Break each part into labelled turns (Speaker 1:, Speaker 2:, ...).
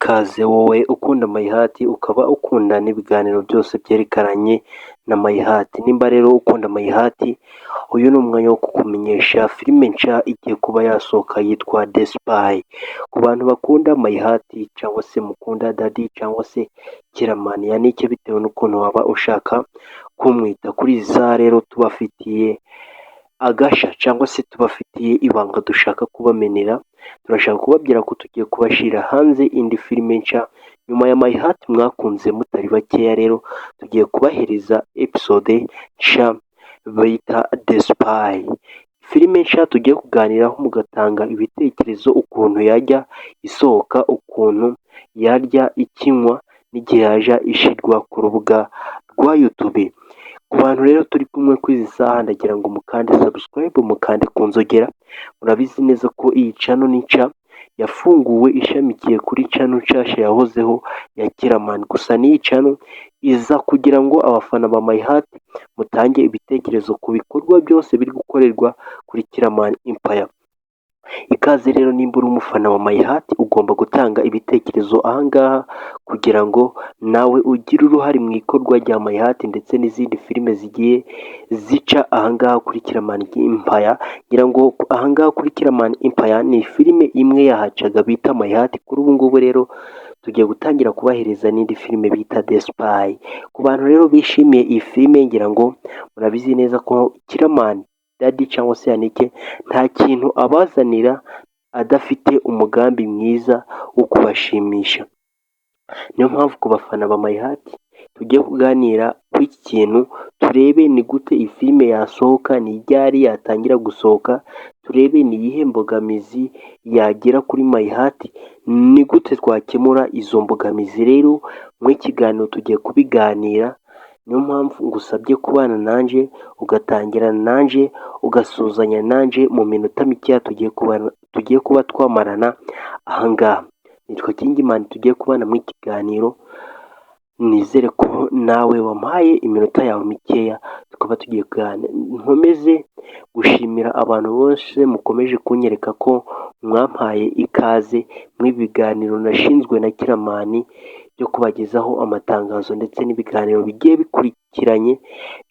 Speaker 1: Ikaze wowe ukunda Mayihati ukaba ukunda n'ibiganiro byose byerekeranye na Mayihati, nimba rero ukunda Mayihati uyu ni umwanya wo kukumenyesha filime nshya igiye kuba yasohoka yitwa The Spy. Ku bantu bakunda Mayihati cyangwa se mukunda Dadi cyangwa se Kiramani Yannick bitewe n'ukuntu waba ushaka kumwita, kuri izi saha rero tubafitiye agasha cyangwa se tubafitiye ibanga dushaka kubamenera. Turashaka kubabwira ko tugiye kubashyira hanze indi filime nshya nyuma ya Mayihati mwakunze mutari bakeya. Rero tugiye kubahereza episode nshya bita The Spy, filime nshya tugiye kuganiraho mugatanga ibitekerezo ukuntu yajya isohoka, ukuntu yarya ikinywa n'igihe yajya ishyirwa ku rubuga rwa YouTube. Ku bantu rero turi kumwe kuri izi saha ndagira ngo mukande subscribe, mukande ku nzogera. Murabizi neza ko iyi channel ni nshya yafunguwe ishamikiye kuri channel nshasha yahozeho ya Kiramani, gusa n'iyi channel iza kugira ngo abafana ba Mayihati mutange ibitekerezo ku bikorwa byose biri gukorerwa kuri Kiramani Empire. Ikaze rero, nimba uri umufana wa Mayihati ugomba gutanga ibitekerezo ahangaha kugira ngo nawe ugire uruhare mu ikorwa rya Mayihati ndetse n'izindi filime zigiye zica ahangaha kuri Kiramani Empire. Ngira ngo ahangaha kuri Kiramani Empire ni filime imwe yahacaga bita Mayihati, kuri ubu ngubu rero tugiye gutangira kubahereza n'indi filime bita The Spy. Ku bantu rero bishimiye iyi filime, ngira ngo murabizi neza ko Kiramani Dadi cyangwa se Yannick nta kintu abazanira adafite umugambi mwiza wo kubashimisha. Niyo mpamvu ku bafana ba Mayihati tugiye kuganira ku iki kintu, turebe ni gute iyi filime yasohoka, ni ryari yatangira gusohoka, turebe ni iyihe mbogamizi yagera kuri Mayihati, ni gute twakemura izo mbogamizi. Rero mu kiganiro tugiye kubiganira, niyo mpamvu ngusabye kubana nanjye, ugatangirana nanjye, ugasuzanya nanjye mu minota mikeya tugiye kuba twamarana ahangaha. Nitwa Kingimani, tugiye kubana mu kiganiro. Nizere ko nawe wampaye iminota yawe mikeya tukaba tugiye kuganira. Nkomeze gushimira abantu bose mukomeje kunyereka ko mwampaye ikaze mu biganiro nashinzwe na Kiramani byo kubagezaho amatangazo ndetse n'ibiganiro bigiye bikurikiranye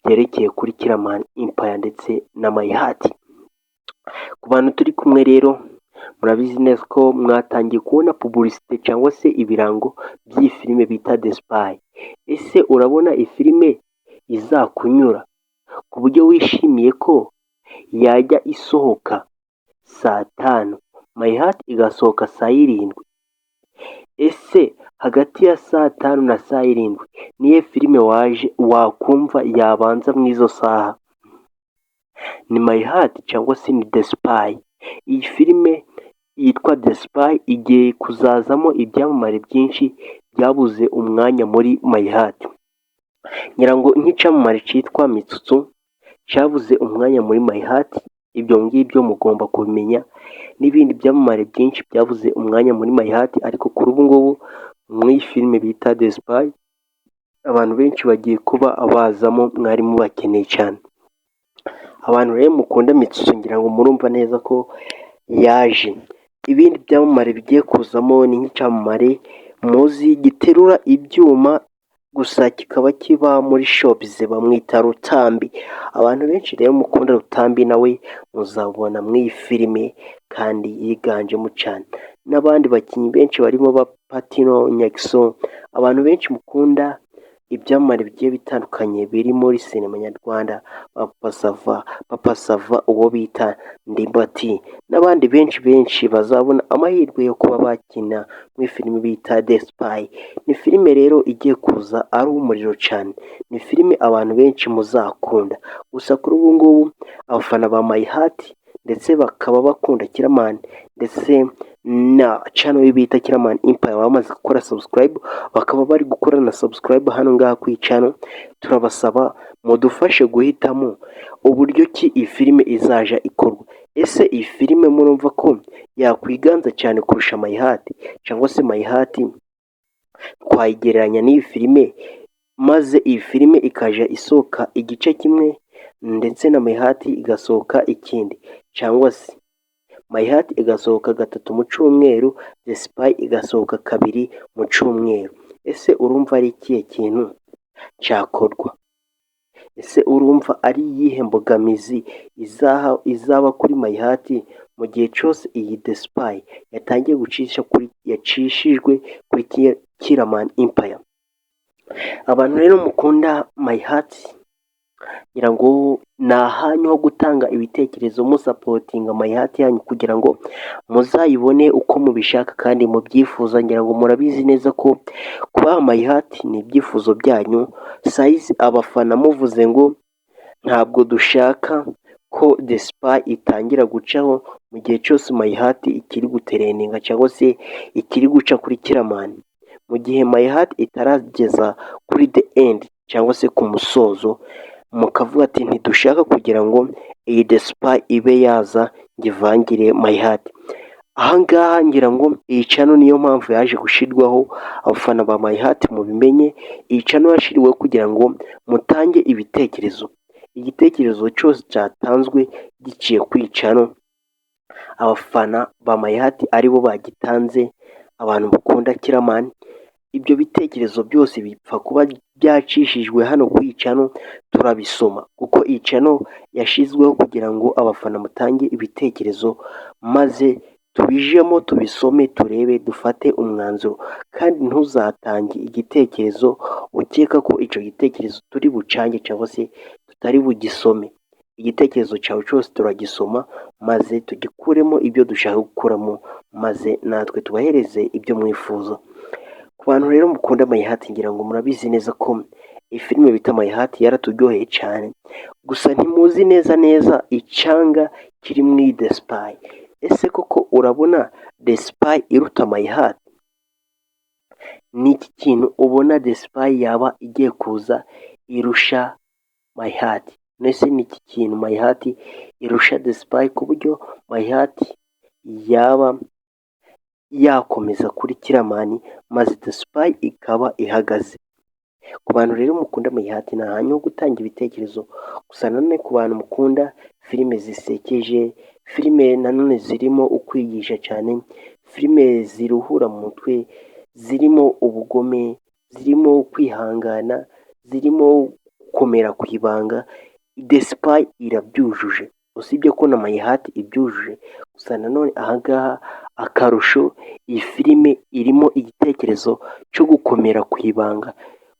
Speaker 1: byerekeye kuri Kiramani Empire ndetse na Mayihati. Ku bantu turi kumwe rero, murabizi neza ko mwatangiye kubona publicité cyangwa se ibirango by'iyi filime bita The Spy. Ese urabona iyi filime izakunyura ku buryo wishimiye ko yajya isohoka saa 5, Mayihati igasohoka saa 7? Ese hagati ya saa 5 na saa 7 niyo filime wakumva yabanza mu izo saha? Ni Mayihati cyangwa se ni The Spy? Iyi filime yitwa The Spy igiye kuzazamo ibyamamare byinshi byabuze umwanya muri Mayihati. Ngira ngo nk'icyamamare cyitwa Mitsutsu cyabuze umwanya muri Mayihati, ibyo ngibyo mugomba kubimenya. N'ibindi byamamare byinshi byabuze umwanya muri Mayihati, ariko kuri ubu ngubu muri filime bita The Spy abantu benshi bagiye kuba abazamo, mwari mubakeneye cyane. Abantu rero mukunda Mitsutsu ngira ngo murumva neza ko yaje. Ibindi byamamare bigiye kuzamo ni nk'icyamamare muzi giterura ibyuma gusa kikaba kiba muri shops, bamwita Rutambi. Abantu benshi rero mukunda Rutambi nawe muzabona mu iyi filime kandi yiganjemo cyane. N'abandi bakinnyi benshi barimo ba Patino Nyagiso, abantu benshi mukunda ibyamamare bigiye bitandukanye biri muri sinema nyarwanda, Papa Sava uwo bita Ndimbati, n'abandi benshi bazabona amahirwe yo kuba bakina muri filime bita The Spy. Ni filime rero igiye kuza ari umuriro cyane, ni filime abantu benshi muzakunda. Gusa kuri ubu ngubu abafana ba Mayihati ndetse bakaba bakunda Kiramani ndetse na channel bita Kiramani Empire bamaze gukora subscribe, bakaba bari gukora na subscribe hano ngaha ku channel. Turabasaba mudufashe guhitamo uburyo ki iyi filime izaja ikorwa. Ese iyi filime murumva ko yakwiganza cyane kurusha Mayihati, cyangwa se Mayihati twayigereranya n'iyi filime maze iyi filime ikaja isohoka igice kimwe ndetse na Mayihati igasohoka ikindi? Cyangwa se My Heart igasohoka 3 mu cyumweru, The Spy igasohoka 2 mu cyumweru. Ese urumva ari ikihe kintu cyakorwa? Ese urumva ari iyihe mbogamizi izaba kuri My Heart mu gihe cyose iyi The Spy yatangiye yacishijwe kuri Kiramani Empire? Abantu rero mukunda My Heart, ngira ngo ni ahanyu ho gutanga ibitekerezo musapotinga My Heart yanyu kugira ngo muzayibone uko mubishaka kandi mubyifuza. Ngira ngo murabizi neza ko kubaha My Heart ni ibyifuzo byanyu. Size abafana muvuze ngo ntabwo dushaka ko The Spy itangira gucaho mu gihe cyose My Heart ikiri gutereninga cyangwa se ikiri guca kuri Kiramani. Mu gihe My Heart itarageza kuri the end cyangwa se ku musozo, mukavuga ati ntidushaka kugira ngo iyi The Spy ibe yaza ngo ivangire My Heart. Ahangaha ngira ngo iyi channel niyo mpamvu yaje gushirwaho. Abafana ba My Heart mubimenye, iyi channel yashiriweho kugira ngo mutange ibitekerezo. Igitekerezo cyose cyatanzwe giciye kuri channel, abafana ba My Heart aribo bagitanze, abantu bakunda Kiramani. Ibyo bitekerezo byose bipfa kuba byacishijwe hano kuri iyi channel, turabisoma kuko iyi channel yashizweho kugira ngo abafana mutange ibitekerezo, maze tubijemo tubisome turebe dufate umwanzuro. Kandi ntuzatange igitekerezo ukeka ko icyo gitekerezo turi bucange cyangwa se tutari bugisome. Igitekerezo cyawe cyose turagisoma maze tugikuremo ibyo dushaka gukuramo, maze natwe tubahereze ibyo mwifuza. Ku bantu rero mukunda My Heart, ngira ngo murabizi neza ko filime bita My Heart yaraturyoheye cyane, gusa ntimuzi neza icanga kiri muri The Spy. Ese koko urabona The Spy iruta My Heart? Ni iki kintu ubona The Spy yaba igiye kuza irusha My Heart? Nese ni iki kintu My Heart irusha The Spy ku buryo My Heart yaba yakomeza kuri Kiramani maze The Spy ikaba ihagaze? Ku bantu rero mukunda My Heart, ni ahanyu ho gutanga ibitekerezo. Gusa nanone ku bantu mukunda filime zisekeje, filime nanone zirimo ukwigisha cyane, filime ziruhura mu mutwe, zirimo ubugome, zirimo kwihangana, zirimo gukomera ku ibanga, The Spy irabyujuje. Usibye ko na My Heart ibyujuje, gusa nanone ahangaha akarusho, iyi filime irimo igitekerezo cyo gukomera ku ibanga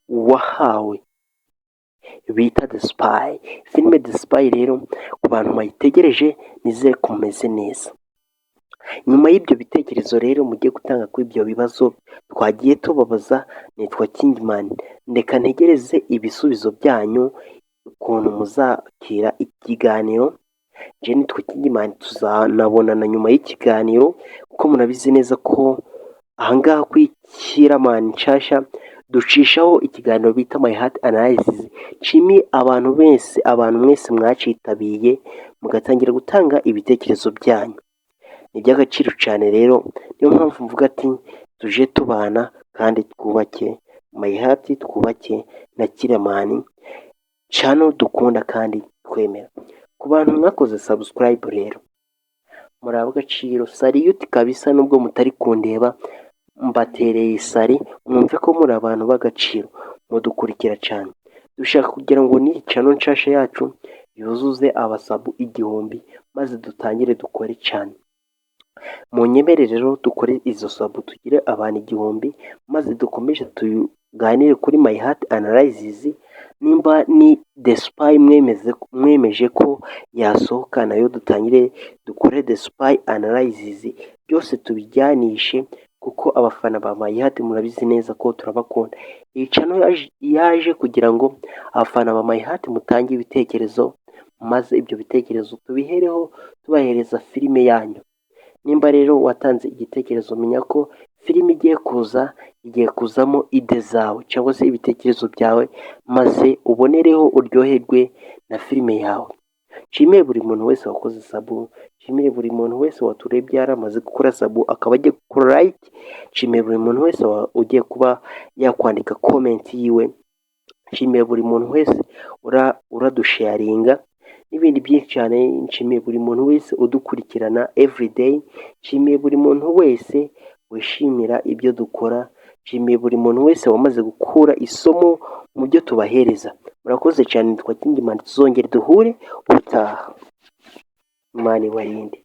Speaker 1: wahawe bita The Spy. Filime The Spy rero ku bantu bayitegereje nizere ko mumeze neza. Nyuma y'ibyo bitekerezo rero mugiye gutanga kuri ibyo bibazo twagiye tubabaza, nitwa Kingman. Ndeka ntegereze ibisubizo byanyu ukuntu muzakira ikiganiro. Je nitwa Kingman, tuzanabonana nyuma y'ikiganiro kuko murabizi neza ko ahangaha kuri Kiramani nshasha ducishaho ikiganiro bita My Heart Analysis. Nshimiye abantu mwese mwacitabiriye mugatangira gutanga ibitekerezo byanyu, ni iby'agaciro cyane. Rero niyo mpamvu mvuga ati tuje tubana kandi twubake My Heart, twubake na Kiramani channel dukunda kandi twemera. Ku bantu mwakoze subscribe rero muraba agaciro, saliyuti kabisa. Nubwo mutari kundeba mbatereye sari, mwumve ko muri abantu b'agaciro mudukurikira cyane. Dushaka kugira ngo ni channel nshasha yacu yuzuze abasabu 1000 maze dutangire dukore cyane. Munyemere rero dukore izo sabu tugire abantu 1000 maze dukomeje tuganire kuri My Heart Analysis. Nimba ni The Spy mwemeje ko yasohoka, nayo dutangire dukore The Spy Analysis, byose tubijyanishe kuko abafana ba My Heart murabizi neza ko turabakunda. Iyi channel yaje kugira ngo abafana ba My Heart mutange ibitekerezo, maze ibyo bitekerezo tubihereho tubahereza filime yanyu. Nimba rero watanze igitekerezo, menya ko filime igiye kuzamo ide zawe cyangwa se ibitekerezo byawe, maze ubonereho uryoherwe na filime yawe. Nshimiye buri muntu wese wakoze sabu, nshimiye buri muntu wese waturebye yaramaze gukora sabu akaba agiye gukora like, nshimiye buri muntu wese ugiye kuba yakwandika comment yiwe, nshimiye buri muntu wese uradusharinga. n'ibindi byinshi cyane. Nshimiye buri muntu wese udukurikirana everyday, nshimiye buri muntu wese wishimira ibyo dukora, nshimiye buri muntu wese wamaze gukura isomo mu byo tubahereza. Murakoze cyane, twa Kingman, tuzongere duhure ubutaha. Imana ibarinde.